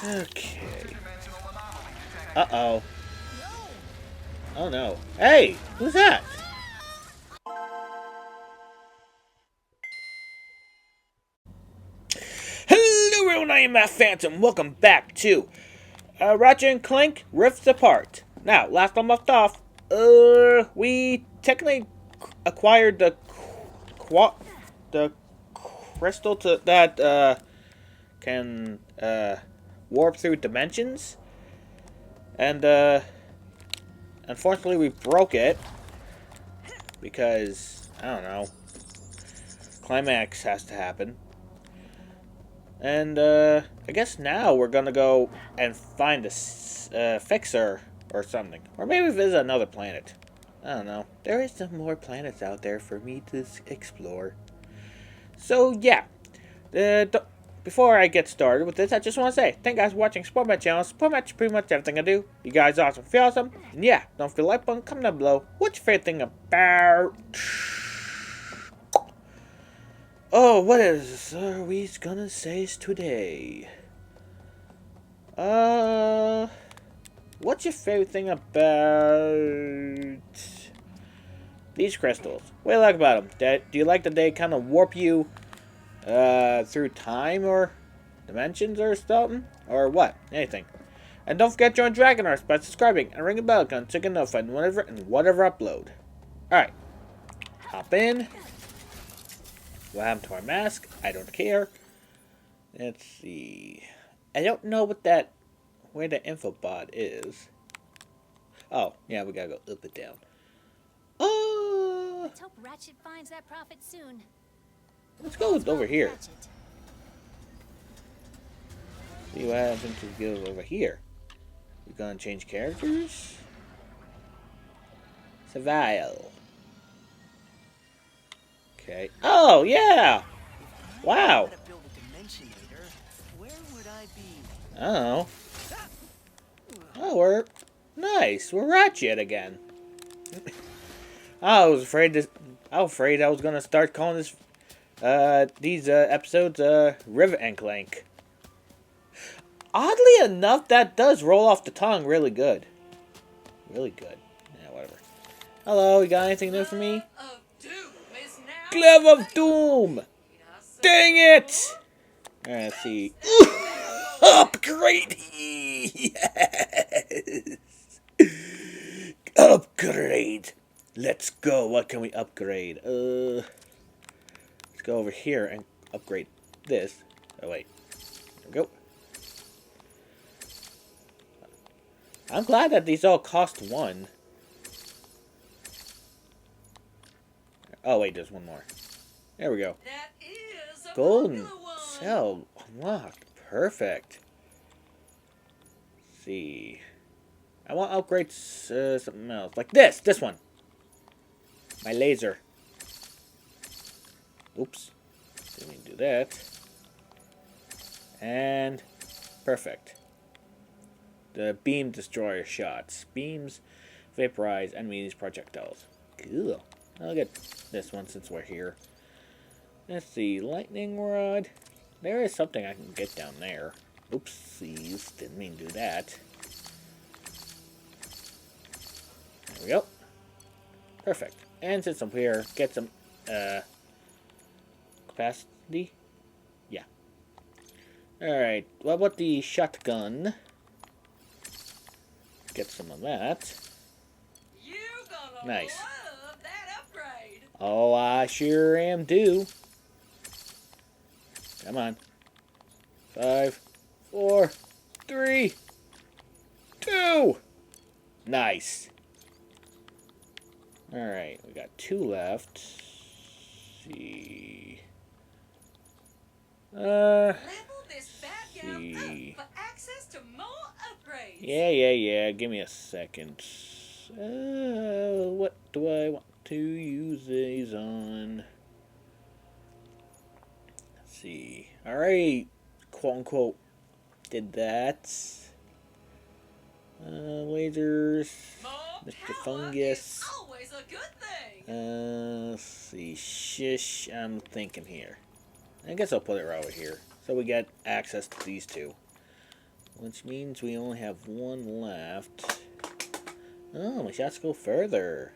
Okay. Uh-oh. Oh no. Hey! Who's that? Hello everyone, I am Matt Phantom. Welcome back to Ratchet and Clank Rifts Apart. Now, last time left off, we technically acquired the crystal that can warp through dimensions, and unfortunately we broke it because I don't know, climax has to happen. And, I guess now we're gonna go and find a fixer or something. Or maybe visit another planet. I don't know. There is some more planets out there for me to explore. So, yeah. Before I get started with this, I just want to say, thank you guys for watching. Support my channel. Support my pretty much everything I do. You guys are awesome. Feel awesome. And yeah, don't forget the like button. Comment down below. What's your favorite thing about... Oh, what are we gonna say today? What's your favorite thing about these crystals? What do you like about them? Do you like that they kind of warp you through time or dimensions or something? Or what? Anything. And don't forget to join Dragon Arts by subscribing and ring the bell icon so you get notified whatever upload. Alright. Hop in. What happened to our mask? I don't care. Let's see. I don't know where the info bot is. Oh, yeah, we gotta go up and down. Let's hope Ratchet finds that prophet soon. Let's go over here. See what happens if we go over here. We're gonna change characters. Savile. Okay. Oh, yeah! Wow! Oh. Oh, we're nice. We're Ratchet again. I was afraid I was gonna start calling these episodes Rivet and Clank. Oddly enough, that does roll off the tongue really good. Really good. Yeah, whatever. Hello, you got anything new for me? Glove of Doom! Dang it! Alright, let's see. Upgrade! Yes! Upgrade! Let's go. What can we upgrade? Let's go over here and upgrade this. Oh, wait. There we go. I'm glad that these all cost one. Oh, wait, there's one more. There we go. Golden cell unlocked. Perfect. Let's see. I want to upgrade something else. Like this one. My laser. Oops. Didn't mean to do that. And perfect. The beam destroyer shots. Beams vaporize enemies' projectiles. Cool. I'll get this one since we're here. Let's see. Lightning rod. There is something I can get down there. Oopsies. Didn't mean to do that. There we go. Perfect. And since I'm here, get some capacity. Yeah. Alright. What about the shotgun? Get some of that. Nice. Love that upgrade. Oh, I sure am too. Come on. 5, 4, 3, 2. Nice. Alright, we got 2 left. Let's see. Level this bad gal See. up for access to more upgrades. Yeah. Give me a second. What do I want to use these on? Let's see. Alright, quote unquote, did that. Lasers. More Mr. power Fungus. is always a good thing. Let's see. Shish, I'm thinking here. I guess I'll put it right over here. So we get access to these two. which means we only have one left. Oh, my shots go further.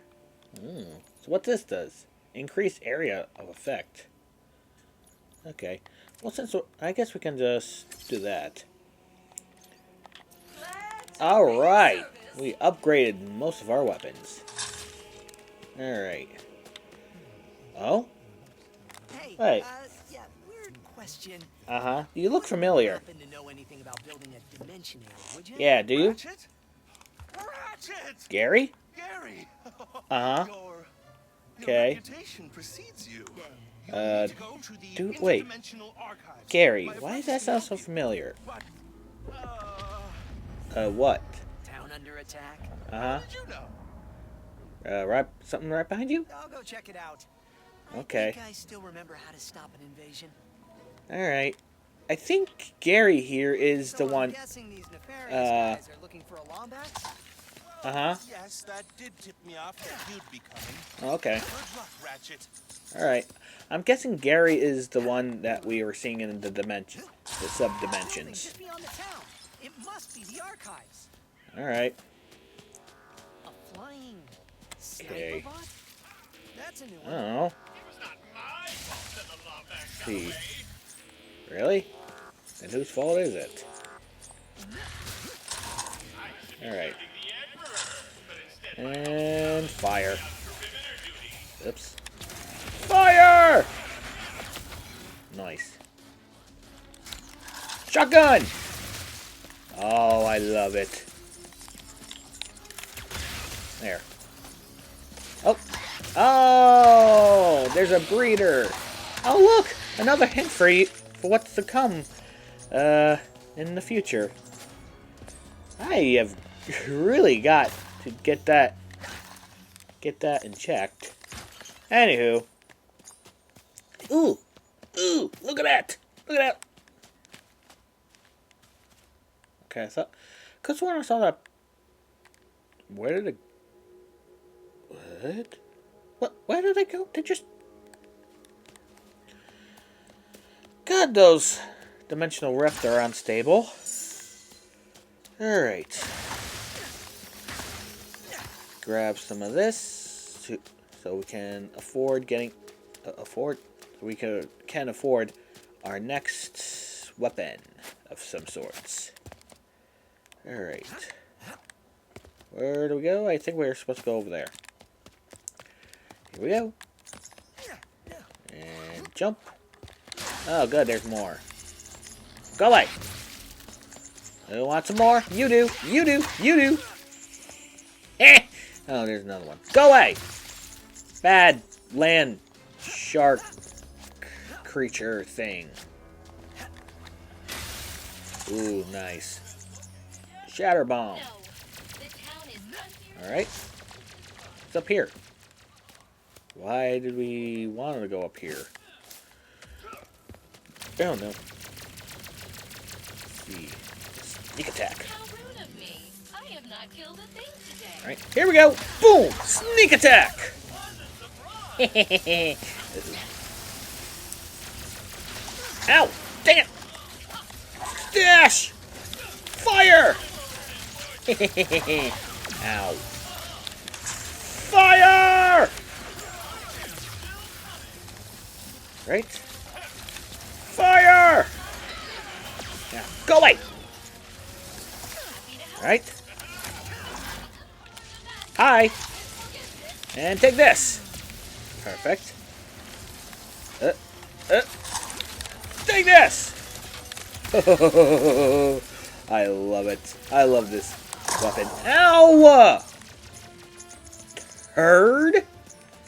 So what this does? Increase area of effect. Okay. Well, I guess we can just do that. Alright. We upgraded most of our weapons. Alright. Oh? Hey, Hey. yeah, weird question. Uh-huh. You look familiar. Happen to know anything about building a dimensionator, would you? Yeah, do you? Ratchet? Ratchet! Gary? Gary! Uh-huh. Your Okay. reputation precedes you. You Uh, need to go to the wait. interdimensional archives. Gary, My why does brothers that sound can so help you, familiar? but, What? Town under attack? Uh-huh. how did you know? Right, something right behind you? I'll go check it out. Okay. I think I still remember how to stop an invasion. Alright. I think Gary here is So the I'm one... guessing these nefarious guys are looking for a wombat? Uh-huh. Yes, that did tip me off that you'd be coming. Okay. Good luck, Ratchet. Alright. I'm guessing Gary is the one that we were seeing in the dimension, the Building sub-dimensions. just beyond the town. It must be the archives. Alright. A flying Okay. sniper bot? That's a new I one. don't know. See. Really? And whose fault is it? Alright. And fire. Oops. Fire! Nice. Shotgun! Oh, I love it. There. Oh. Oh, there's a breeder. Oh, look! Another hint for you for what's to come in the future. I have really got to get that in checked. Anywho. Ooh! Ooh! Look at that! Look at that! Okay, I thought... Because when I saw that... Where did it... What? What? Where did they go? They just... God, those dimensional rifts are unstable. Alright. Grab some of this so we can afford getting... can afford our next weapon of some sorts. Alright. Where do we go? I think we're supposed to go over there. Here we go. And jump. Oh, good, there's more. Go away! I want some more? You do! You do! You do! Eh! Oh, there's another one. Go away! Bad land shark creature thing. Ooh, nice. Shatter bomb. Alright. What's up here? Why did we want to go up here? I don't know. Let's see. Sneak attack. How rude of me. I have not killed a thing today. Alright, here we go! Boom! Sneak attack! Ow! Dang it! Dash! Fire! Ow. Fire! Right? Fire! Now, go away! Right? Hi! And take this! Perfect. Take this! I love it. I love this weapon. Ow! Turd!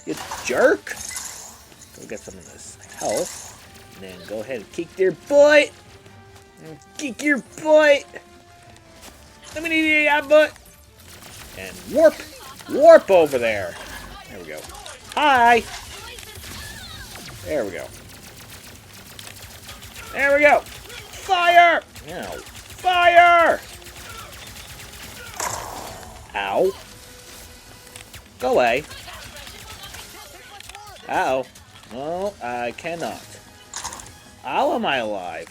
You jerk! Go get some of this health. And then go ahead and kick their butt! Kick your butt! Let me eat your butt! And warp! Warp over there! There we go. Hi! There we go. There we go! Fire! Ow. Fire! Ow. Go away. Uh-oh. Oh, I cannot. How am I alive?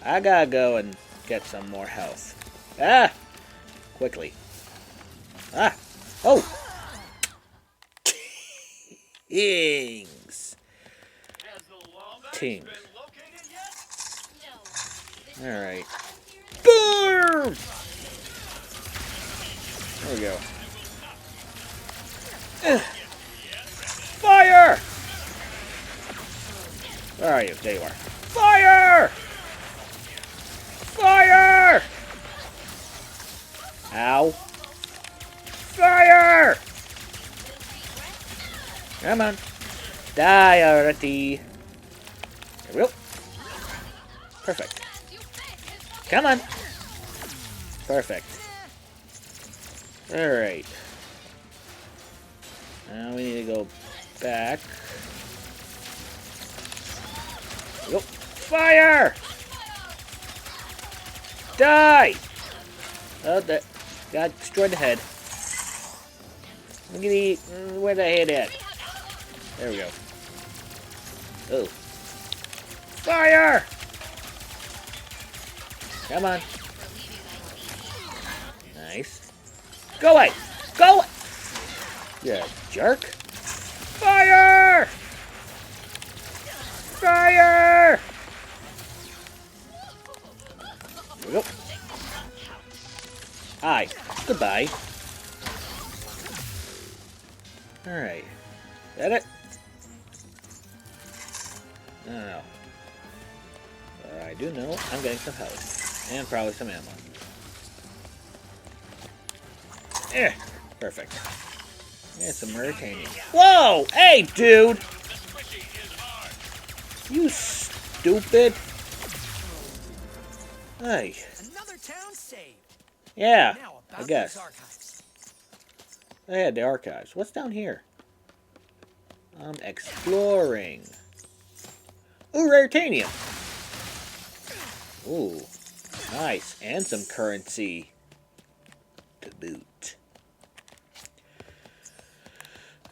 I gotta go and get some more health. Ah! Quickly. Ah! Oh! Tings. Tings. Alright. Boom! There we go. Fire! Where are you? There you are. Fire! Fire! Ow. Fire! Come on. Die already. There we go. Perfect. Come on. Perfect. Alright. Now we need to go back. There we go. Fire! Die! Oh, that got destroyed the head. Look at the where the head at? There we go. Oh. Fire! Come on. Nice. Go away! Go away! You jerk. Fire! Fire! There we go. Hi. Goodbye. Alright. Is that it? I don't know. But I do know I'm getting some health. And probably some ammo. Perfect. And some Mauritanian. Whoa! Hey, dude! You stupid! Hey. Another town saved. Yeah, Now I about guess. these archives. Yeah, the archives. What's down here? I'm exploring. Ooh, Raritanium! Ooh, nice. And some currency to boot.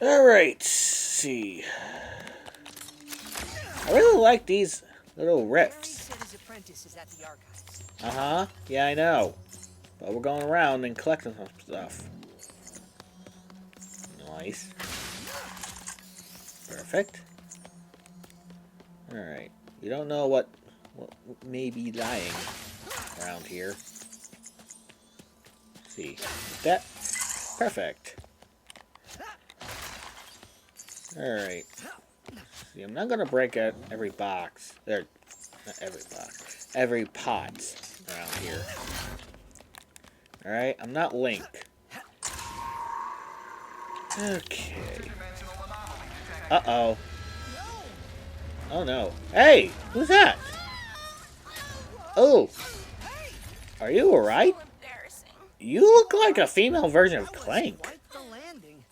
Alright, let's see. I really like these little Gary rifts. said his apprentice is at the archives. Uh-huh. Yeah, I know. But we're going around and collecting some stuff. Nice. Perfect. Alright. You don't know what may be lying around here. Let's see. That. Perfect. Alright. See, I'm not gonna break out every box. Not every box. Every pot around here. Alright, I'm not Link. Okay. Uh-oh. Oh no. Hey! Who's that? Oh! Are you alright? Embarrassing. You look like a female version of That was Clank. quite the landing.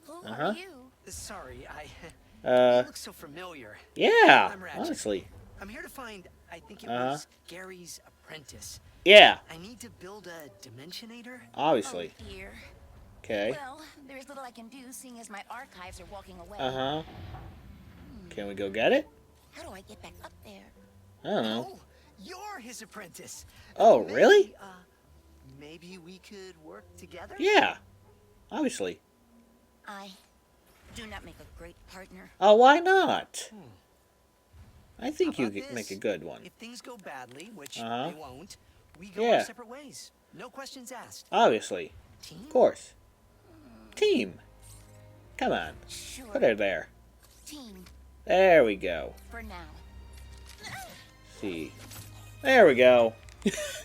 Who Uh-huh. are you? Sorry, you Uh, look so familiar. yeah, I'm Ratchet. honestly. I'm here to find, I think it Uh-huh. was Gary's apprentice. Yeah, I need to build a dimensionator. obviously. Oh, dear. Okay. Well, there's little I can do, seeing as my archives are walking away. Uh-huh. Can we go get it? How do I get back up there? I don't know. Oh, you're his apprentice. Oh, really? Maybe we could work together? Yeah, obviously. I do not make a great partner. Oh, why not? I think How you about could make a this? good one. If things go badly, which Uh-huh. they won't, we go Yeah. our separate ways. No questions asked. Obviously. Team? Of course. Team. Come on. Sure. Put her there. Team, There we go. for now. See. There we go.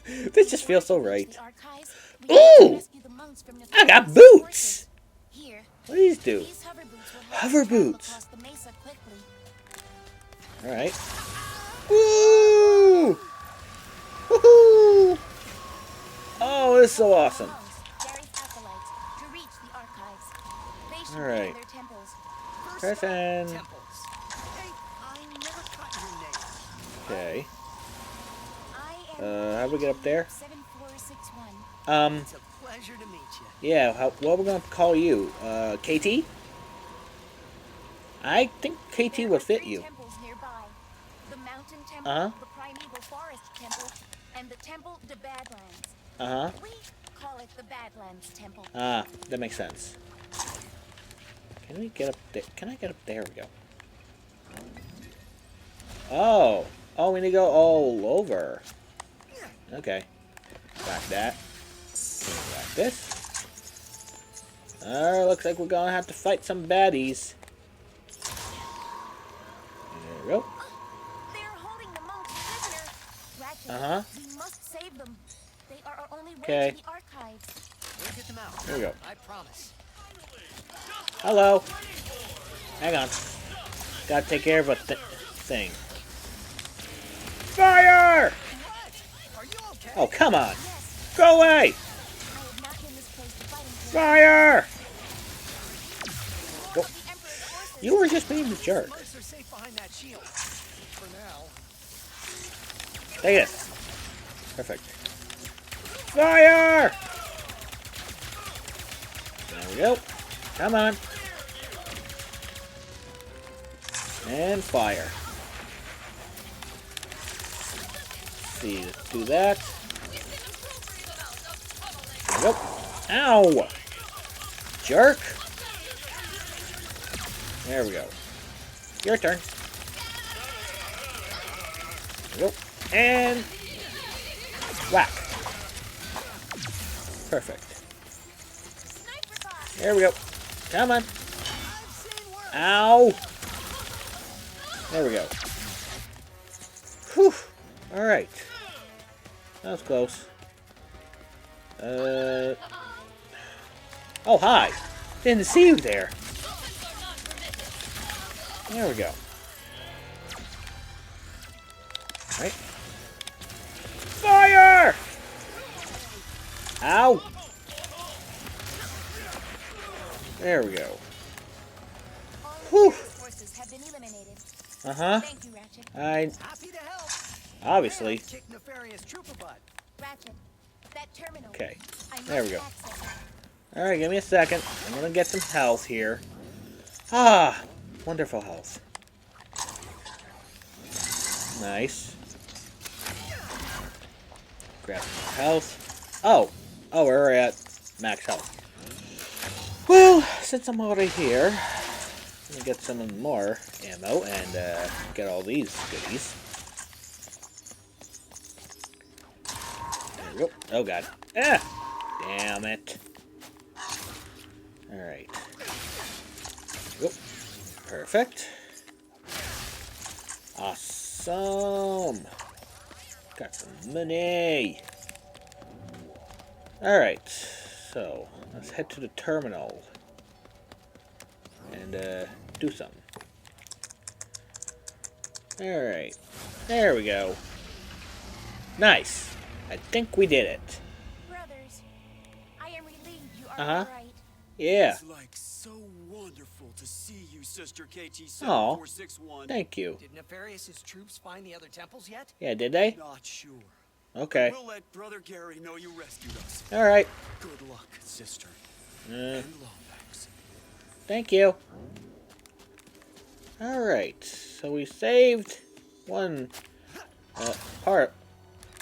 This just feels so right. The archives, we need to Ooh! rescue the monks from I got Nefarious boots! forces. Here, What do these do? these hover boots will help Hover us travel boots. across the mesa quickly. Alright. Woo! Woohoo! Oh, this is so awesome. Monks, Gary's acolytes, to reach the archives. They should All be in right. their temples. First Person. up, temples. Hey, I never caught your name. Okay. I am How do we get up there? 7461. It's a pleasure to meet you. Yeah, what we're gonna call you? KT? I think KT There would are fit 3 you. temples nearby. The mountain temple, Uh-huh. the primeval forest temple, and the temple the Badlands. Uh-huh. We call it the Badlands Temple. Ah, that makes sense. Can we get up there? Can I get up there? We go. Oh. Oh, we need to go all over. Okay. Back that. Back this. Looks like we're gonna have to fight some baddies. There we go. They're holding the monks prisoner. Ratchet, Uh-huh. we must save them. They are our only way Okay. to the archives. We'll get them out. There we go. I promise. Hello. Hang on. Gotta take care of a thing. Fire! What? Are you okay? Oh, come on. Yes, Go away! I have not been this close to fighting him. Fire! More of the Emperor's forces. You were just being a jerk. Monks are safe behind that shield. For now. Take this. Perfect. Fire! There we go. Come on. And fire. See, let's do that. Nope. Ow! Jerk! There we go. Your turn. There we go. And whack. Perfect. Sniper fire. There we go. Come on. I've seen worse. Ow! There we go. Whew. Alright. That was close. Oh, hi. Didn't see you there. There we go. Right. Fire! Ow! There we go. All Whew. Emperor's forces have been eliminated. Uh-huh. Thank you, Ratchet. Happy to help. Obviously. And kick nefarious trooper butt. Ratchet, that terminal. Okay. I must There we go. access it. Alright, give me a second. I'm gonna get some health here. Ah! Wonderful health. Nice. Grab some health. Oh! Oh, we're at max health. Well, since I'm already here, let me get some more ammo and get all these goodies. There we go. Oh god. Ah! Damn it. Alright. Yep. Perfect. Awesome. Got some money. Alright. So, let's head to the terminal. And, do something. Alright. There we go. Nice. I think we did it. Brothers, I am relieved you are Uh-huh. all right. Yeah. It's like so wonderful to see you, Sister KT Aw. 7461. Thank you. Did Nefarious's troops find the other temples yet? Yeah, did they? Not sure. Okay. We'll let Brother Gary know you rescued us. Alright. Good luck, Sister. Uh, And Lombax. Thank you. Alright, so we saved one part.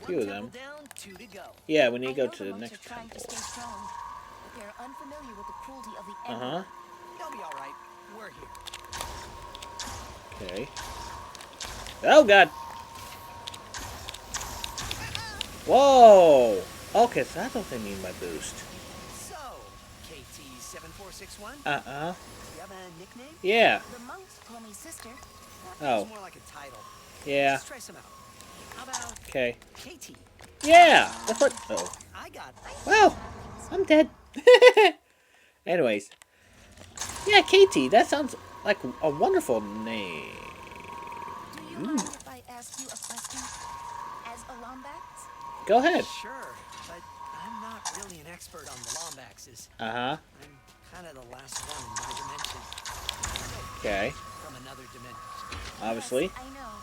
Few of them. Temple down, 2 to go. Yeah, we need to I go know to the monks next are trying temple. to stay strong. They are unfamiliar with the cruelty of the Uh-huh. Emperor. You'll be all right. We're here. Okay. Oh, God! Whoa! Okay, so that's what they mean by boost. So, KT7461, Uh-uh. do you have a nickname? Yeah. The monks call me sister. Oh. It's more like a title. Yeah. Let's try some out. How about Okay. KT? Yeah! That's what... Oh. I got Well, I'm dead. Anyways. Yeah, KT, that sounds like a wonderful name. Do you mind if I ask you a question? As a Lombax? Go ahead. Sure, but I'm not really an expert on the Lombaxes. Uh-huh. I'm kind of the last one in my dimension. Okay. From another dimension. Obviously. Yes, I know.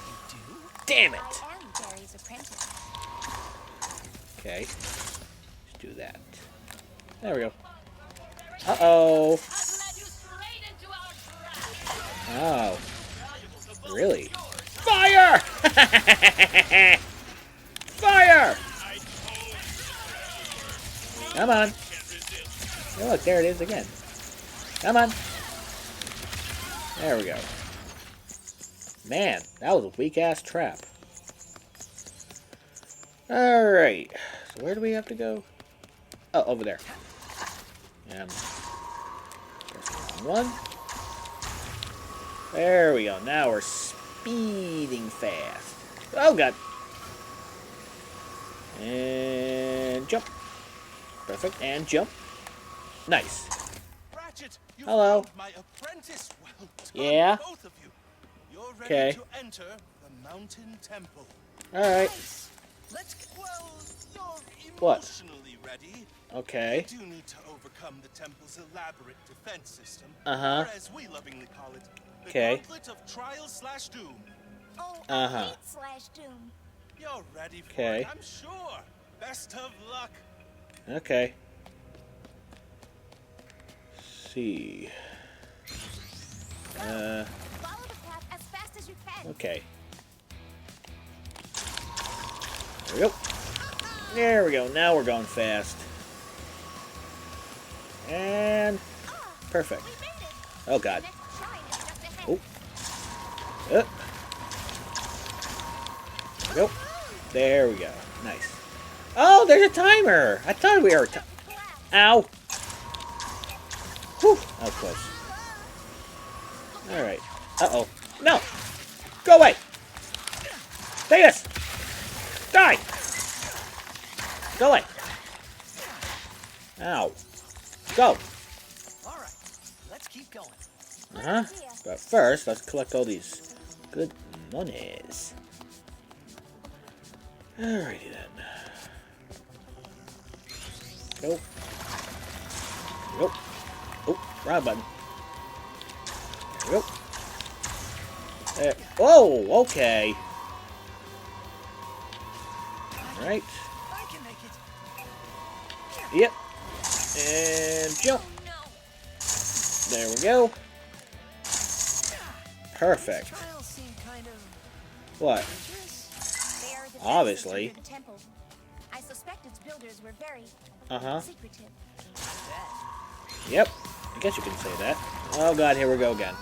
You do? Damn it! I am Gary's apprentice. Okay. Let's do that. There we go. Uh-oh. I've led you straight into our trap. Oh. Really? Fire! Fire! Come on. Oh, look, there it is again. Come on. There we go. Man, that was a weak-ass trap. Alright. So where do we have to go? Oh, over there. One. There we go. Now we're speeding fast. Oh, God. And jump. Perfect. And jump. Nice. Ratchet, you Hello. found my apprentice. Well done, Yeah? both of you. You're ready Okay. to enter the Mountain Temple. Alright. Well, you're What? emotionally ready. Okay. You do need to overcome the temple's elaborate defense system. Uh-huh. Or as we lovingly call it, the Okay. Gauntlet of Trial/Doom. Oh, Uh-huh. I hate slash doom. You're ready for Okay. it, I'm sure. Best of luck. Okay. Let's see. Follow the path as fast as you can. Okay. There we go. There we go. Now we're going fast. And perfect. We made it. Oh, God. The next shrine is just ahead. Oh. Nope. There we go. Nice. Oh, there's a timer. I thought we were. Ow. Whew. That was close. All right. Uh-oh. No. Go away. Take this. Die. Go away. Ow. Go. All right, let's keep going. Uh-huh. But first, let's collect all these good monies. Alrighty then. Nope. Nope. Oh, wrong button. There we go. There. Oh, okay. Alright. I can make it. Yep. And jump. There we go. Perfect. Trials seem kind of What? dangerous. They are the Obviously. defenses under the temple. I suspect its builders were very Uh-huh. secretive. Yep. I guess you can say that. Oh god, here we go again.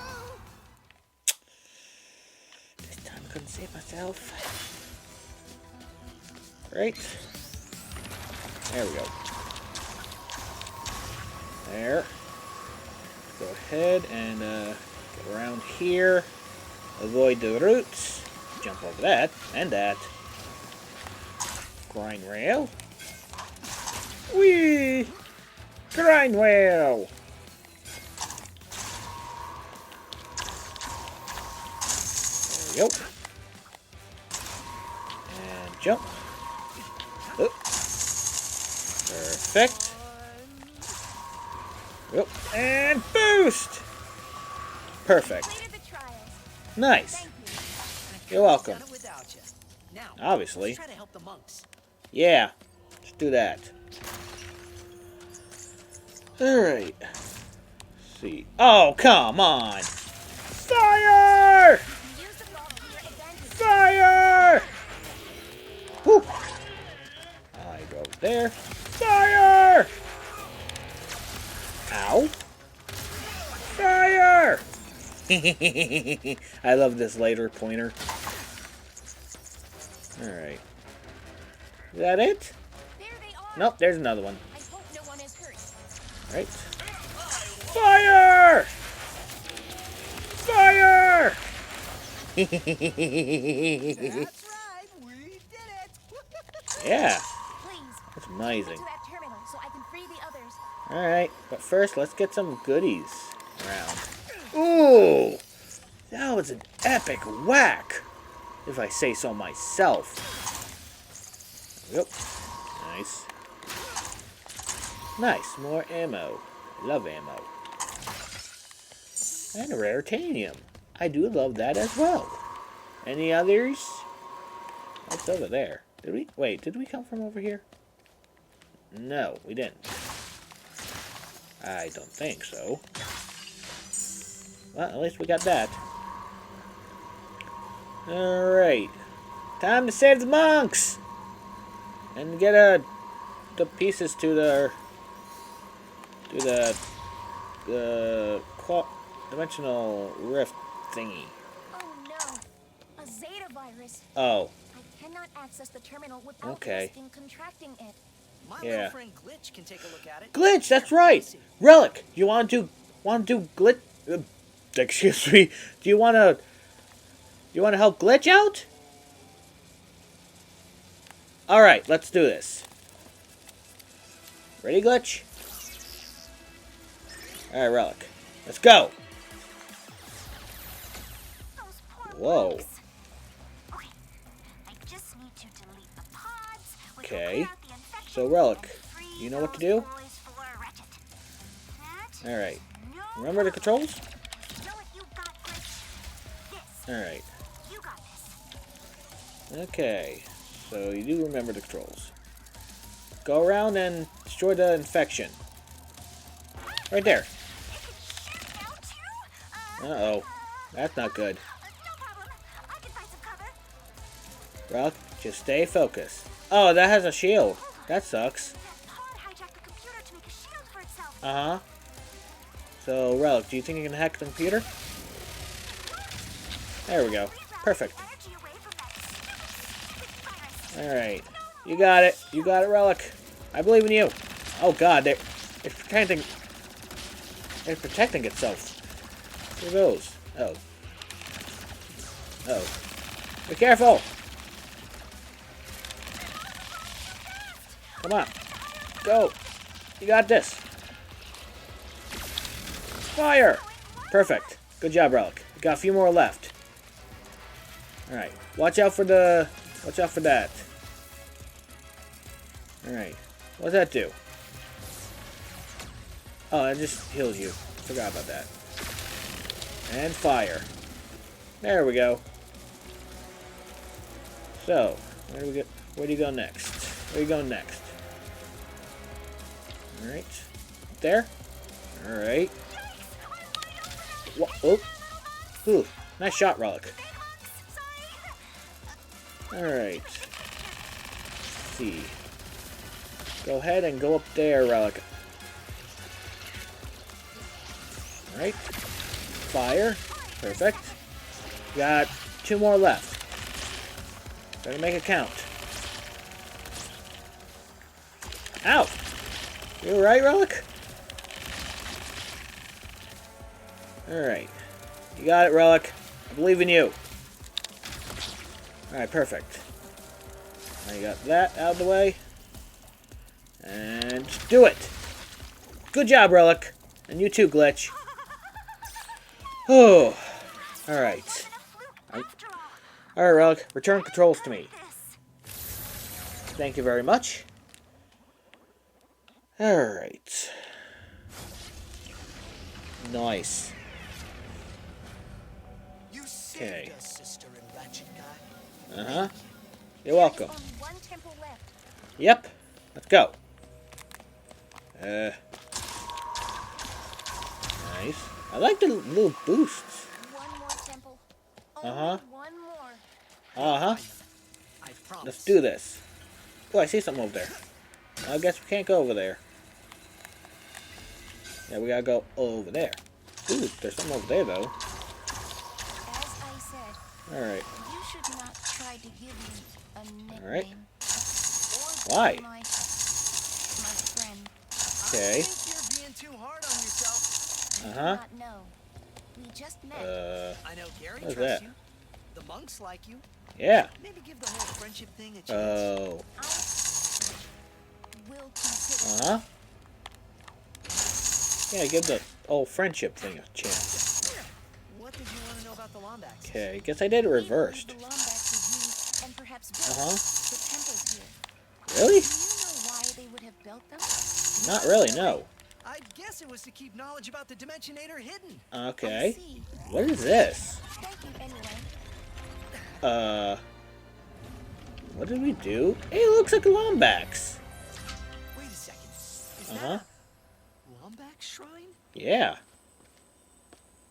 This time I couldn't save myself. Right. There we go. There. Go ahead and get around here. Avoid the roots. Jump over that and that. Grind rail. Whee! Grind rail! There we go. And jump. Oop. Perfect. Oop. And boost! Perfect. Completed the trials. Nice. Thank you. You're welcome. Done it without you. Now, Obviously. let's try to help the monks. Yeah. Let's do that. Alright. See. Oh, come on! Fire! Use the ball to your advantage. Fire! Whew. I go there. Fire! Ow. Fire! I love this laser pointer. Alright. Is that it? There they are. Nope, there's another one. I hope no one is hurt. Right. Fire! Fire! That's right, we did it. Yeah, Please. that's Take me amazing. to that terminal so I can free the others. Alright, but first let's get some goodies around. Ooh! That was an epic whack, if I say so myself. Yep. Nice. Nice, more ammo. Love ammo. And a rare titanium. I do love that as well. Any others? What's over there? Did we? Wait, did we come from over here? No, we didn't. I don't think so. Well, at least we got that. Alright. Time to save the monks! And get the pieces to the dimensional rift thingy. Oh no, a Zeta virus. Oh, I cannot access the terminal without okay. risking contracting it. My Yeah. little friend Glitch can take a look at it. Glitch, that's Here, let me right. see. Relic, you want to do glitch? Excuse me. Do you want to help Glitch out? All right, let's do this. Ready, Glitch? All right, Relic. Let's go. Those poor Whoa. bugs. Okay, I just need to delete the pods, which will Okay. clear out the infection So, Relic, and free you know what to those do? boys for Ratchet. That All right. no Remember the problem. controls? Know what you got, Glitch? This. All right. You got this. Okay. So you do remember the controls. Go around and destroy the infection. Right there. It can shoot out too? Uh-oh. That's not good. No problem. I can find some cover. Relic, just stay focused. Oh, that has a shield. That sucks. That pod hijacked the computer to make a shield for itself. Uh-huh. So, Relic, do you think you can hack the computer? There we go. Perfect. Energy away from that stupid virus. Alright. You got it. You got it, Relic. I believe in you. Oh god, it's protecting itself. Who goes? Oh. Oh. Be careful! Come on. Go. You got this. Fire! Perfect. Good job, Relic. You got a few more left. Alright. Watch out for that. Alright. What does that do? Oh, it just heals you. Forgot about that. And fire. There we go. So, where do you go next? Where you going next? Alright. There? Alright. What? Oh. Ooh. Nice shot, Relic. Alright. Let's see. Go ahead and go up there, Relic. Alright. Fire. Perfect. Got 2 more left. Better make it count. Ow! You alright, Relic? Alright. You got it, Relic. I believe in you. Alright, perfect. Now you got that out of the way. And just do it! Good job, Relic. And you too, Glitch. Oh. Alright. Alright, Relic. Return controls to me. Thank you very much. Alright. Nice. You Okay. saved us, Sister and Ratchet guy. Uh-huh. You're welcome. Only one temple left. Yep. Let's go. Nice. I like the little boosts. One more temple. Uh-huh. Only one more. Uh-huh. I promise. Let's do this. Oh, I see something over there. I guess we can't go over there. Yeah, we gotta go over there. Ooh, there's something over there, though. As I said, Alright. you should not try to give me a nickname. Alright. Or Why? My friend. Okay. I think you're being too hard on yourself. You do Uh-huh. not know. We just met. I know Gary What's trusts that? you. The monks like you. Yeah. Maybe give the whole friendship thing a chance. Oh. I will consider. Uh-huh. Yeah, give the old friendship thing a chance. What did you want to know about the Lombax? Okay, guess I did it reversed. The Lombax used and perhaps built Uh-huh. the temples here. Really? Do you know why they would have built them? Not really, no. I guess it was to keep knowledge about the Dimensionator hidden. I Okay. see. What is this? Thank you anyway. What did we do? Hey, it looks like a Lombax. Wait a second. Is Uh-huh. that a Lombax shrine? Yeah.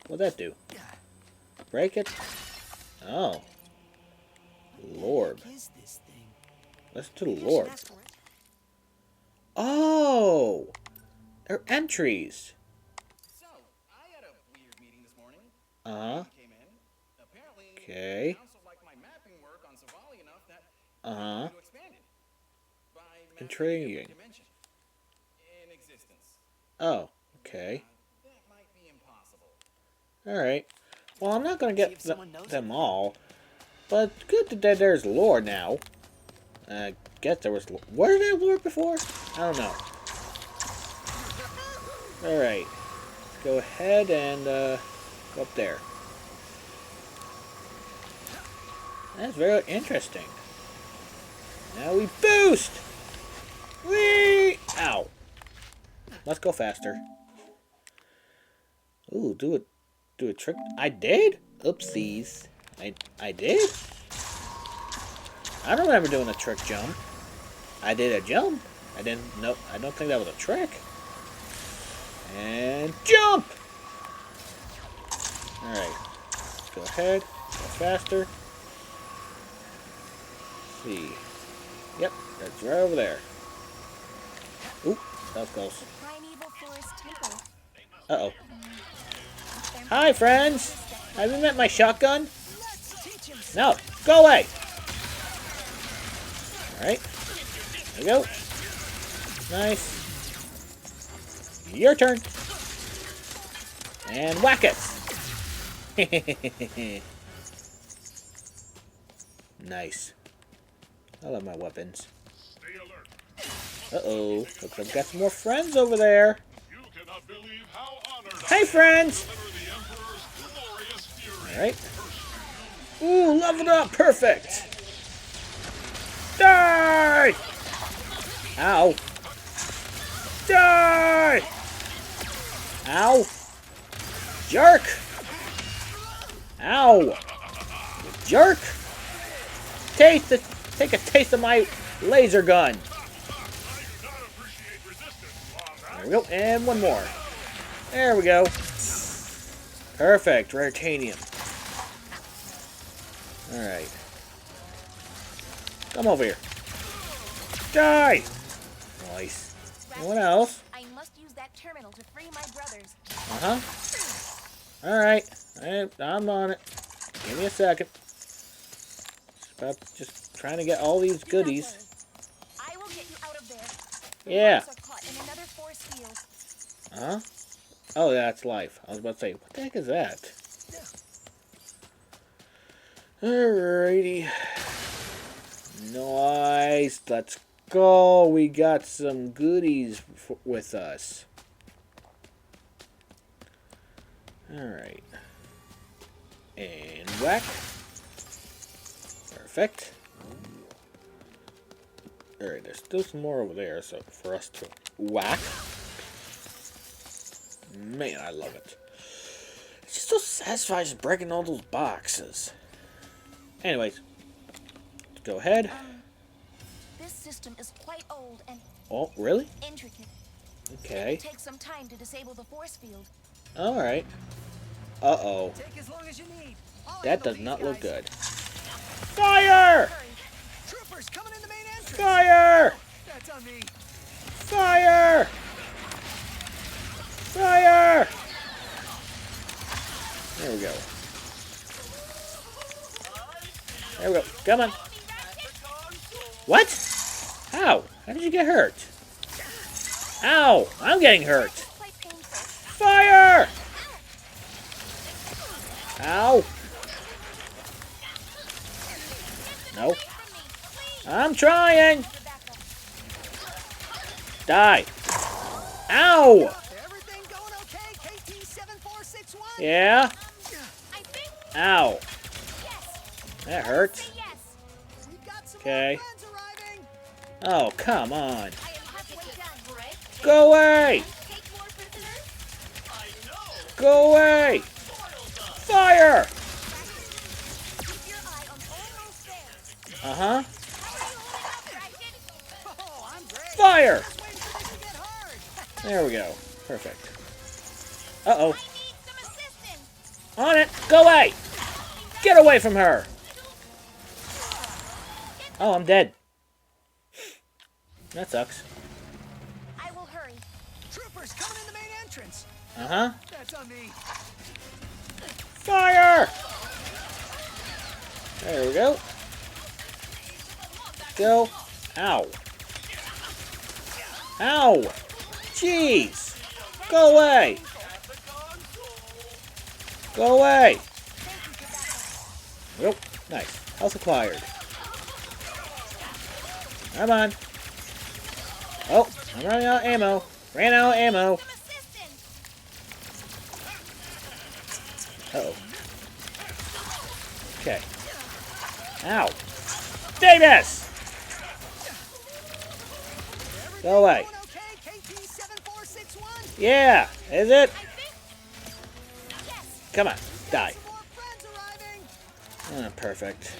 What'd that do? Break it? Oh. Lord. What is this thing? Listen to the Maybe I should Lord. ask for it. Oh! They're entries. So, I had a weird meeting this morning. Uh-huh. Came in. Apparently, Okay. the council liked my mapping work on Savali enough that Uh-huh. to expand it by mapping Intriguing. every dimension in existence. Oh, okay. That might be impossible. Alright. Well, I'm not gonna See get if someone knows them anything. all. But good that there's lore now. I guess there was... Was there lore before? I don't know. Alright. Go ahead and go up there. That's very interesting. Now we boost! Whee! Ow. Let's go faster. Ooh, do a trick. I did? Oopsies. I did? I don't remember doing a trick jump. I did a jump. I didn't know. I don't think that was a trick. And jump! Alright. Go ahead. Go faster. Let's see. Yep, that's right over there. Oop, that was close. The Primeval Forest Temple. Uh-oh. Hi, friends! Have you met my shotgun? No, go away! Alright. There we go. Nice. Your turn. And whack it! Nice. I love my weapons. Uh-oh. Looks like I've got some more friends over there. Hey, friends! Alright. Ooh, leveled up! Perfect! Die! Ow. Die! Ow. Jerk! Ow! You jerk! Take a taste of my laser gun. There we go, and one more. There we go. Perfect, rare titanium. Alright. Come over here. Die! Nice. Anyone else? I must use that terminal to free my brothers. Uh-huh. Alright. I'm on it. Give me a second. Just trying to get all these Do not goodies. worry. I will get you out of there. The Yeah. monks are caught in another force field. Huh? Oh, that's life. I was about to say, what the heck is that? Alrighty. Nice. Let's go. We got some goodies with us. Alright. And whack. Perfect. Alright, there's still some more over there, so for us to whack. Man, I love it. It's just so satisfying just breaking all those boxes. Anyways, let's go ahead. This system is quite old and Oh, really? intricate. Okay. It will take some time to disable the force field. Alright. Uh-oh. Take as long as you need. I'll That handle does these not look guys. good. Fire! Hurry. Troopers coming in the main entrance. Fire! That's on me. Fire! Fire! There we go. There we go. Come on. What? How? How did you get hurt? Ow! I'm getting hurt. Quite painful. Fire! Ow! No. I'm trying! Die! Ow! Everything going okay? KT-7461? Yeah? I think Ow. yes. That hurts. Yes. We've got some Okay. more friends arriving. Oh, come on. I am halfway done. Brick. Go away! Take more prisoners. Go away! Fire! Keep your eye on almost there. Uh-huh. How are you holding up, Ratchet? Oh, I'm great. Fire! Just waiting for this to get hard. There we go. Perfect. Uh-oh. I need some assistance. On it! Go away! Get away from her! Oh, I'm dead. That sucks. I will hurry. Troopers coming in the main entrance. Uh-huh. That's on me. Fire! There we go. Go. Ow. Ow! Jeez! Go away! Go away! Nope. Nice. Health acquired. Come on. Oh, I'm running out of ammo. Ran out of ammo. Some assistance. Uh-oh. Okay. Ow. Davis! Go away. Doing okay, KT-7461? Yeah, is it? I think. Yes. Come on, die. Some more friends arriving. Ah, perfect.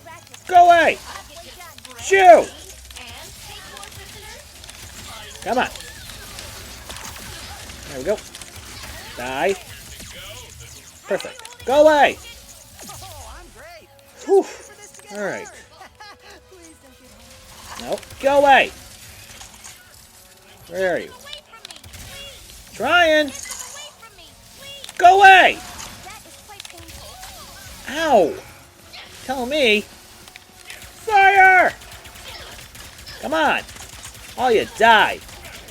Ratchet. Go away! Get it done. Shoo! And take more prisoners. Come on. There we go. Die. Perfect. Go away! Oh, I'm great. Whew. For this to get Alright. hard. Please don't get hurt. Nope. Go away! Where are you? Away from me, please. Trying! Away from me, please. Go away! That is quite painful. Ow! Tell me. Fire! Come on. Oh, you die.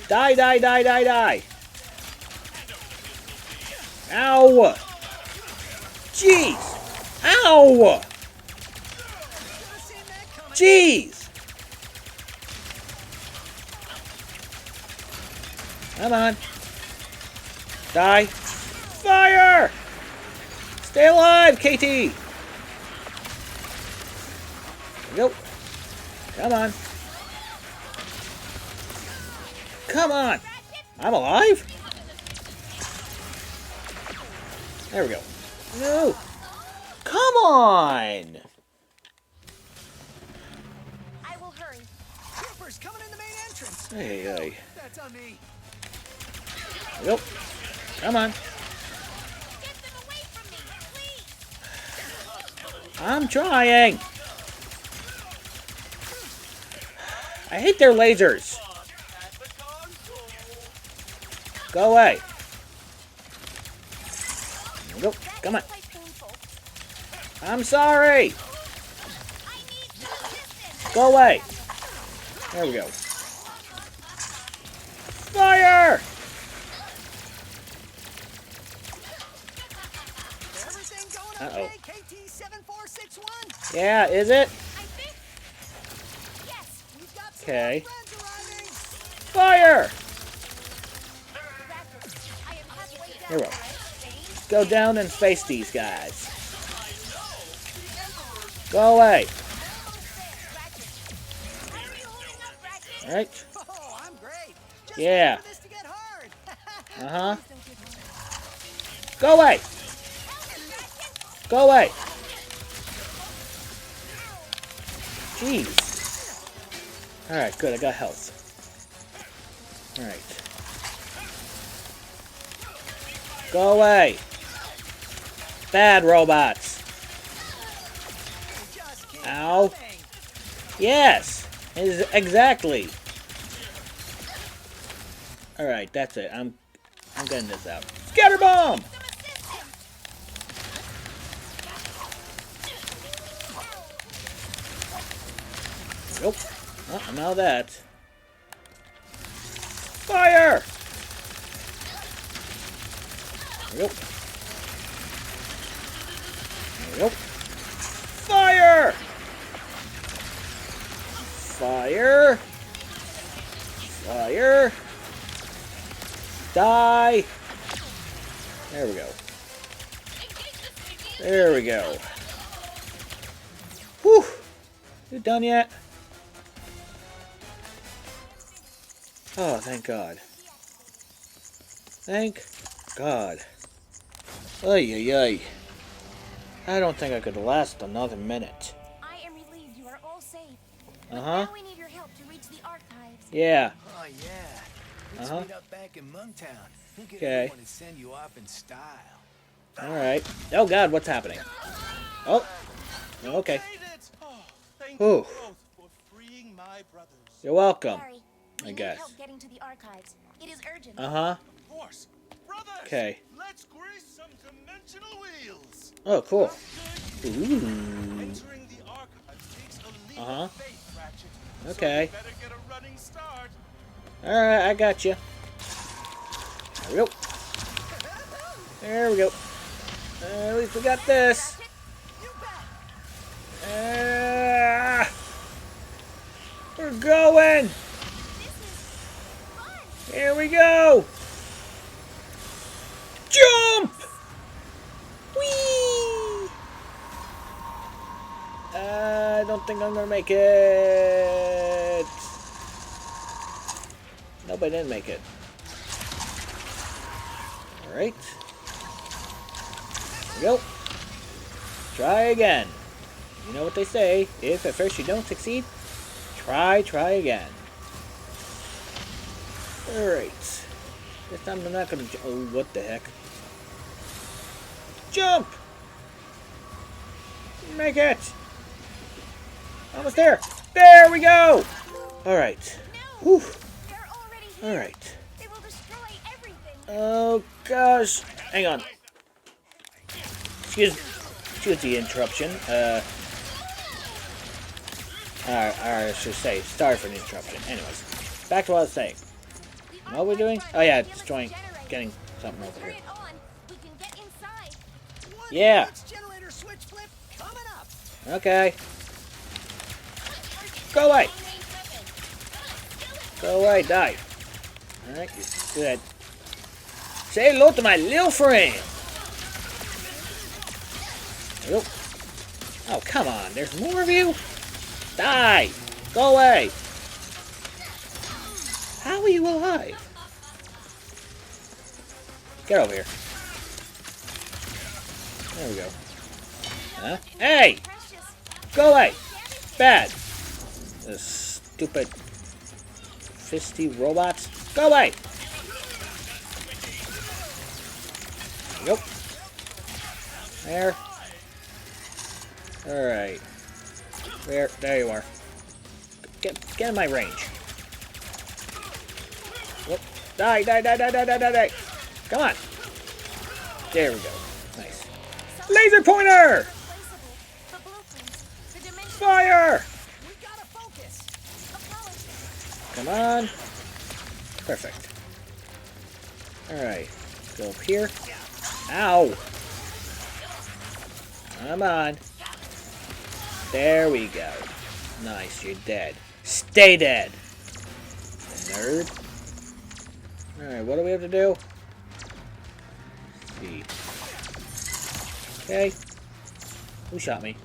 Die, die, die, die, die. Ow! Jeez! Ow! Should've seen that coming. Jeez! Come on. Die. Fire! Stay alive, KT! There we go. Come on. Come on! I'm alive? There we go. No! Come on! I will hurry. Troopers coming in the main entrance. Hey, hey. That's on me. There we go. Come on. Get them away from me, please. I'm trying! I hate their lasers! Go away! There we go. Come on. That is quite painful. I'm sorry! I need some assistance. Go away! There we go. Fire! Everything going Uh-oh. okay, KT-7461? Yeah, is it? I think. Yes. We've got some Okay. more friends arriving. Fire! Ratchet, I am halfway down. Here we go. Go down and face these guys. Go away. Alright. Oh, I'm great. Just Yeah. wait for this to get hard. Uh-huh. Please don't get hurt. Go away! Go away! Jeez. Alright, good. I got health. Alright. Go away! Bad robots! They just keep Ow. coming. Yes! Exactly! Alright, that's it. I'm getting this out. Scatter bomb! Nope. Oh, I'm out of that. Fire! There we go. There we go. Fire! Fire! Fire! Die! There we go. There we go. Whew! You done yet? Oh, thank God. Thank God. Ay, ay, ay. I don't think I could last another minute. I am relieved you are all safe. Uh-huh. Now we need your help to reach the archives. Yeah. Oh, yeah. Let's Uh-huh. meet up back in Monktown. We'll get Okay. everyone to send you off in style. Alright. Oh, God, what's happening? Oh. Okay. Made it! Oh, thank Ooh. you both for freeing my brothers. You're welcome. Barry, I we need guess. help getting to the archives. It is urgent. Uh-huh. Of course. Brothers! Okay. Let's grease some dimensional wheels! Oh, cool. After you, Ooh. entering the archives takes a leap Uh-huh. of faith, Ratchet. Okay. So you better get a running start. Alright, I got you. There we go. There we go. At least we got this. We're going. Here we go. Jump. Whee! I don't think I'm gonna make it. Nope, I didn't make it. Alright. Here we go. Try again. You know what they say, if at first you don't succeed, try again. Alright. This time I'm not gonna oh, what the heck. Jump! Make it! Almost there! There we go! Alright. No! Whew. They're already here. Alright. They will destroy everything. Oh gosh. Hang on. Excuse the interruption. I should say, sorry for the interruption. Anyways, back to what I was saying. What are we doing? Oh yeah, destroying, getting something over Turn here. it on. We can get inside. Yeah. Generator switch flip coming up. Okay. Go away. Go away, die. Alright, good. Say hello to my little friend. There we go. Oh, come on. There's more of you? Die. Go away. How are you alive? Get over here. There we go. Huh? Hey! Precious. Go away! Bad! This stupid fisty robots. Go away! Nope. There. Alright. There you are. Get in my range. Whoop. Die. Come on. There we go. Nice. Laser pointer! Replaceable. The blueprints. The dimension. Fire! We gotta focus. Apologies. Come on. Perfect. Alright. Go up here. Ow! Come on. There we go. Nice, you're dead. Stay dead! Nerd. Alright, what do we have to do? Let's see. Okay. Who shot me?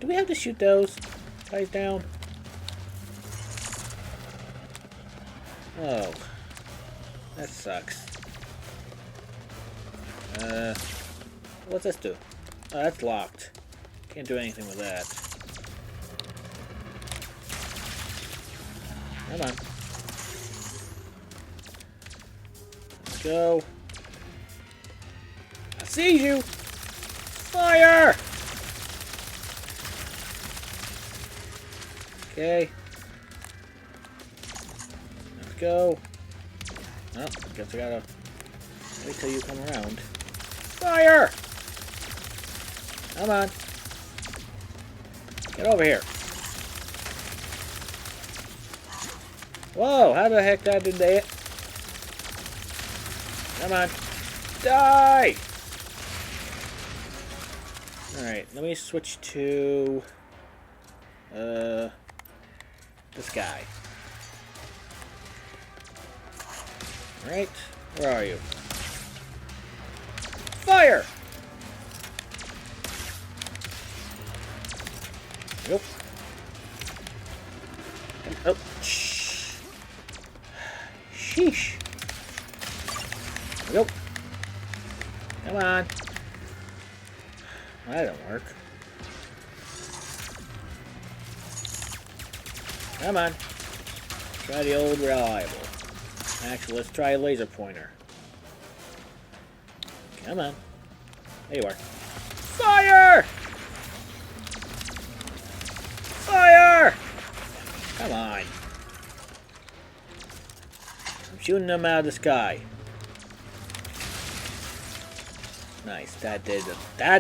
Do we have to shoot those guys down? Oh. That sucks. What's this do? Oh, that's locked. Can't do anything with that. Come on. Let's go. I see you! Fire! Okay. Let's go. Oh, guess I gotta wait till you come around. Fire! Come on. Get over here. Whoa, how the heck that didn't hit? Come on. Die! Alright, let me switch to this guy. Alright, where are you? Fire! Nope. Oh, shh. Sheesh. Nope. Come on. That don't work. Come on. Try the old reliable. Actually, let's try a laser pointer. Come on. There you are. Fire! Fire! Come on. I'm shooting them out of the sky. Nice. That did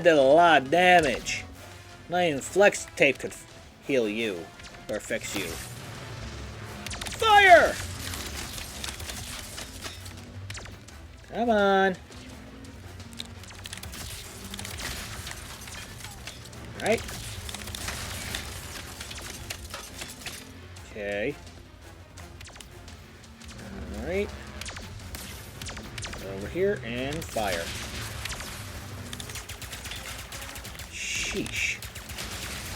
a lot of damage. Not even flex tape could heal you or fix you. Fire! Come on. Right. Okay. Alright. Over here and fire. Sheesh.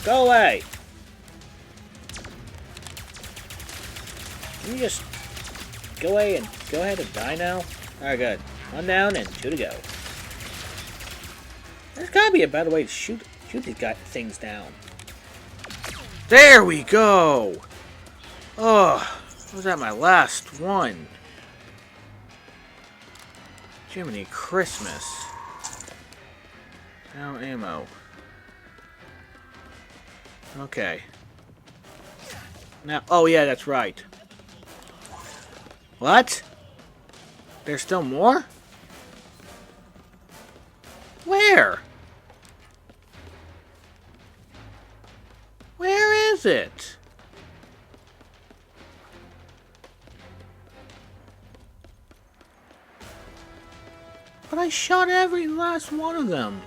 Go away! Can you just go away and go ahead and die now? Alright, good. One down and 2 to go. There's gotta be a better way to shoot these things down. There we go! Oh, was that my last one? Jiminy Christmas. Now ammo. Okay. Now, oh yeah, that's right. What? There's still more? Where? Where is it? But I shot every last one of them.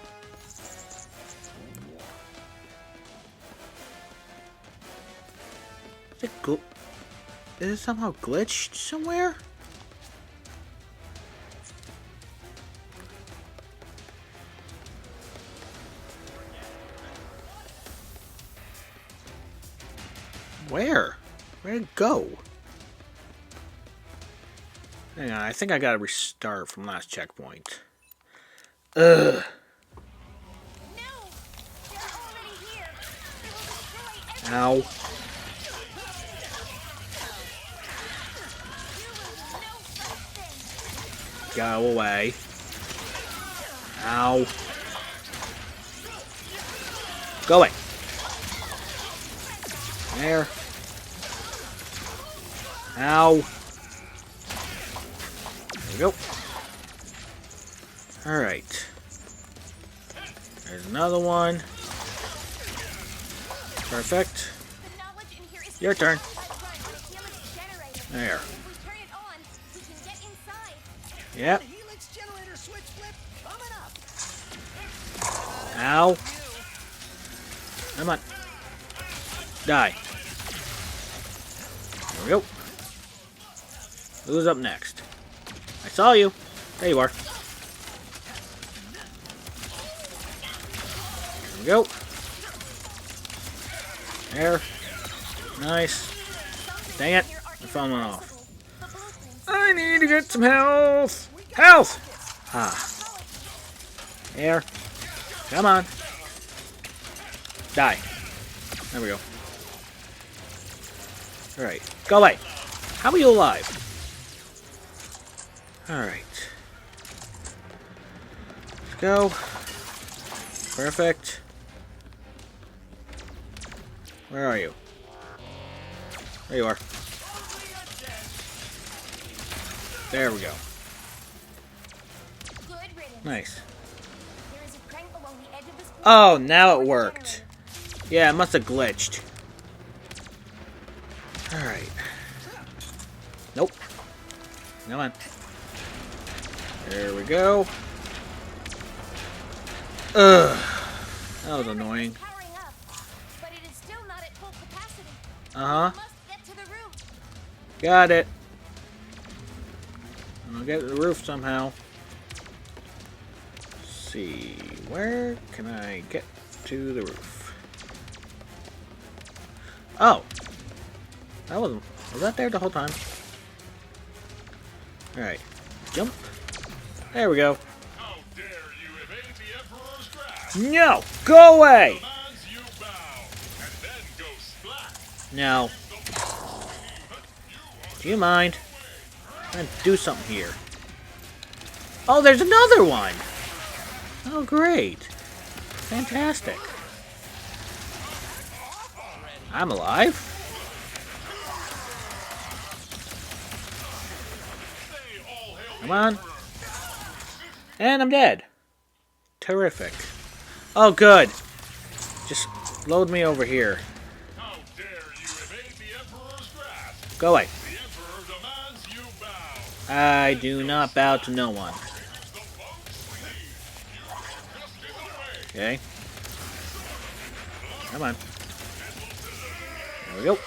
Is it somehow glitched somewhere? Where? Where'd it go? Hang on, I think I gotta restart from last checkpoint. Ugh. No! They're already here! They will destroy everything! Ow. Go away. Ow. Go away. There. Ow. There we go. Alright. There's another one. Perfect. The knowledge in here is Your turn. controlled by a helix generator. There. If we turn it on, we can get inside. Yep. Helix generator switch flip coming up. Ow. Come on. Die. There we go. Who's up next? I saw you. There you are. There we go. There. Nice. Dang it. The phone went off. I need to get some health. Health! Ah. There. Come on. Die. There we go. Alright. Go away. How are you alive? Alright. Let's go. Perfect. Where are you? There you are. There we go. Good riddance. Nice. There is a crank along the edge of this pool. Oh, now it worked. Yeah, it must have glitched. Alright. Nope. Come on. There we go. Ugh. That was annoying. Powering up, but it is still not at full capacity. Uh-huh. We must get to the roof. Got it. I'll get to the roof somehow. Let's see. Where can I get to the roof? Oh. That wasn't... Was that there the whole time? Alright. Jump. There we go. How dare you evade the Emperor's grasp? No! Go away! Commands you bow, and then go splat. No. Do you mind? I'm gonna do something here. Oh, there's another one! Oh, great. Fantastic. I'm alive? Come on. And I'm dead. Terrific. Oh, good. Just load me over here. How dare you evade the Emperor's wrath? Go away. The Emperor demands you bow. I do not bow to no one. The monks leave. You are just in the way. Okay. Come on. There we go.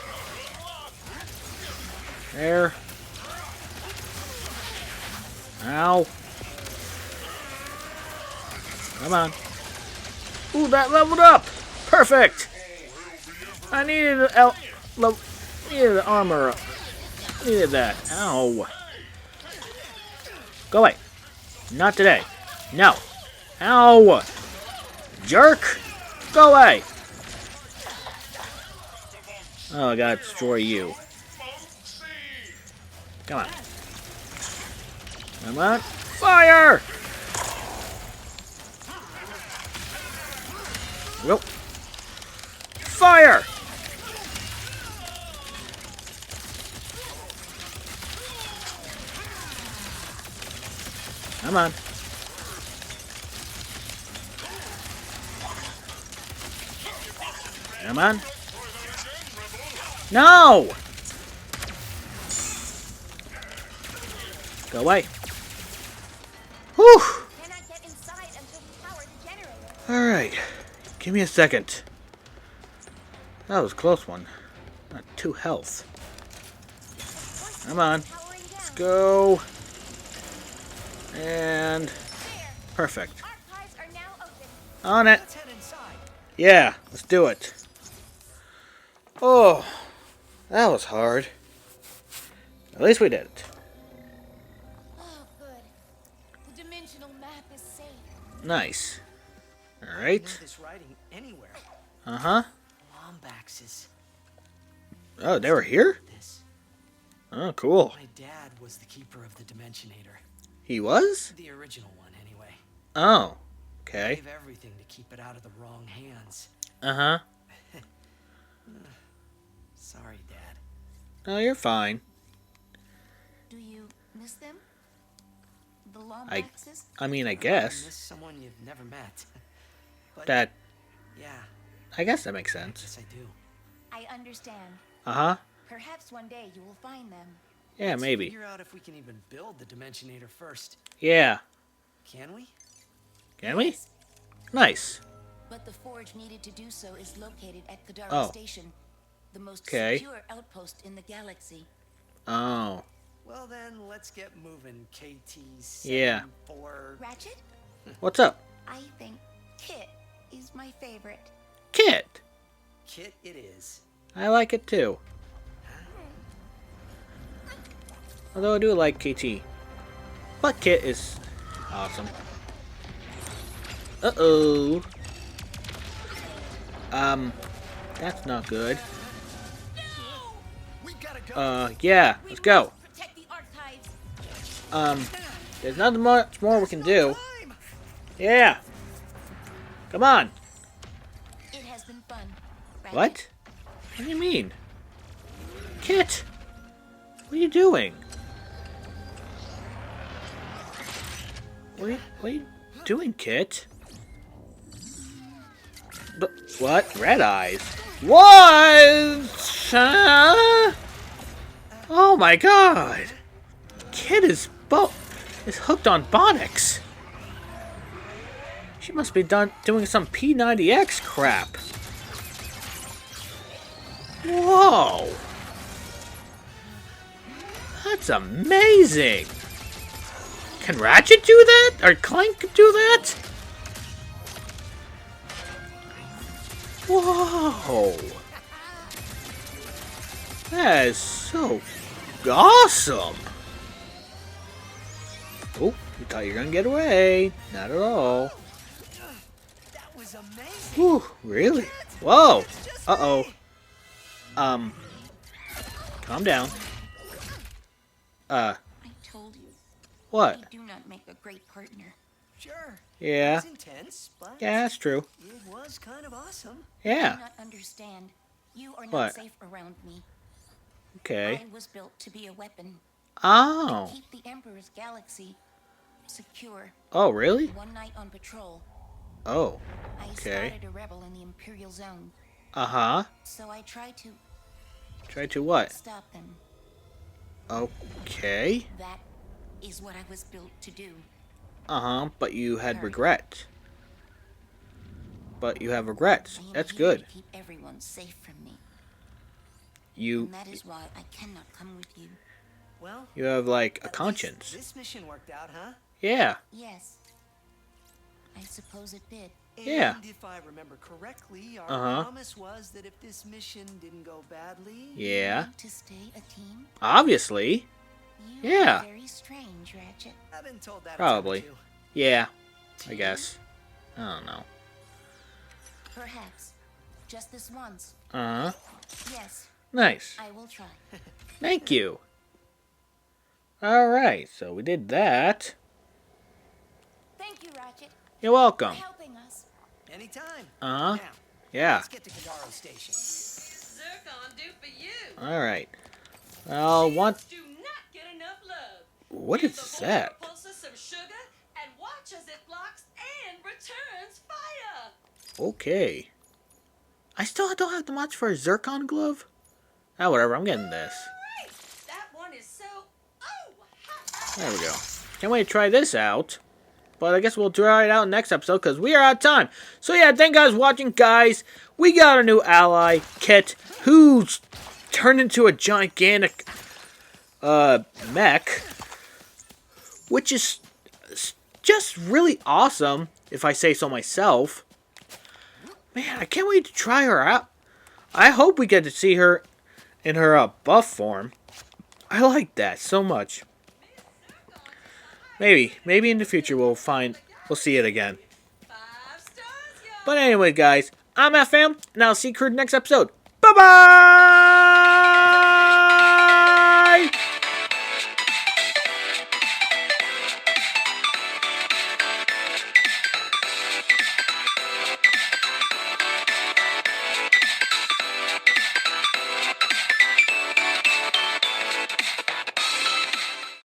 There. Ow. Come on. Ooh, that leveled up. Perfect. I needed needed the armor up. Needed that. Ow. Go away. Not today. No. Ow. Jerk. Go away. Oh, I gotta destroy you. Come on. Come on. Fire! Nope. Fire! Come on. Come on. No! Go away. Whew! Cannot get inside until we power the generator. Alright. Give me a second. That was a close one. Not 2 health. Come on. Powering Let's down. go. And perfect. Archives are now open. On it. Let's head inside. Yeah, let's do it. Oh, that was hard. At least we did it. Oh, good. The dimensional map is safe. Nice. I Alright. know this writing anywhere. Uh-huh. Lombax's. Oh, they were here? This. Oh, cool. My dad was the keeper of the Dimensionator. He was? The original one, anyway. Oh, okay. Gave everything to keep it out of the wrong hands. Uh-huh. Sorry, Dad. No, you're fine. Do you miss them? The Lombaxes? I mean, I I guess. miss someone you've never met. But That, yeah, I guess that makes I sense. guess I do. I understand. Uh-huh. Perhaps one day you will find them. Yeah, Let's maybe. Figure out if we can even build the Dimensionator first. Yeah. Can we? Can we? Yes, Nice. but the forge needed to do so is located at Kadara Oh. Station, the most Okay. secure outpost in the galaxy. Oh. Well then, let's get moving, KT. Yeah. 74. Ratchet? What's up? I think Kit is my favorite. Kit. Kit it is. I like it too. Although I do like KT. But Kit is awesome. Uh-oh. That's not good. We gotta go. Yeah, let's go. Protect the archives. There's nothing much more we can do. Time. Yeah. Come on. It has been fun. Ratchet. What? What do you mean? Kit! What are you doing? What are you doing, Kit? What? Red eyes? What? Oh my god! Kit is hooked on Bonix. She must be doing some P90X crap. Whoa! That's amazing! Can Ratchet do that? Or Clank do that? Whoa! That is so awesome! Oh, you thought you were gonna get away. Not at all. That was amazing. Whew, really? Whoa! Uh-oh. Calm down. I told you. What? We do not make a great partner. Sure. Yeah. It was intense, but Yeah, that's true. it was kind of awesome. I Yeah. do not understand. You are not What? safe around me. Okay. I was built to be a weapon. Oh. Keep the Emperor's galaxy secure. Oh, really? One night on patrol, Oh. I Okay. spotted a rebel in the Imperial Zone. Uh-huh. So I tried to Try to what? stop them. Okay. That is what I was built to do. Uh-huh. But you had Hurry. regret. But you have regrets. I am That's here good. to keep everyone safe from me. You And that is why I cannot come with you. Well, you have like a at least conscience. This mission worked out, huh? Yeah. Yes. I suppose it did. Yeah. And if I remember correctly, our Uh-huh. promise was that if this mission didn't go badly, Yeah. Want to stay a team? Obviously. You Yeah. are very strange, Ratchet. I've been told that Probably. A time or two. Yeah. I guess. I don't know. Perhaps. Just this once. Uh-huh. Yes, Nice. I will try. Thank you. Alright, so we did that. Thank you, Ratchet, You're for welcome. helping us. Anytime. Uh-huh. Now, Yeah. let's get to Kadaro Station. Zircon do for you. Alright. Well, what... Do not get enough love. What Give is the that? boiler pulses some sugar and watch as it blocks and returns fire. Okay. I still don't have the much for a zircon glove. Ah, whatever. I'm getting this. Great. That one is so hot. There we go. Can't wait to try this out. But I guess we'll try it out next episode because we are out of time. So yeah, thank you guys for watching, guys. We got a new ally, Kit, who's turned into a gigantic mech, which is just really awesome, if I say so myself. Man, I can't wait to try her out. I hope we get to see her in her buff form. I like that so much. Maybe in the future we'll see it again. 5 stars, y'all. But anyway, guys, I'm FM, and I'll see you in the next episode. Bye-bye!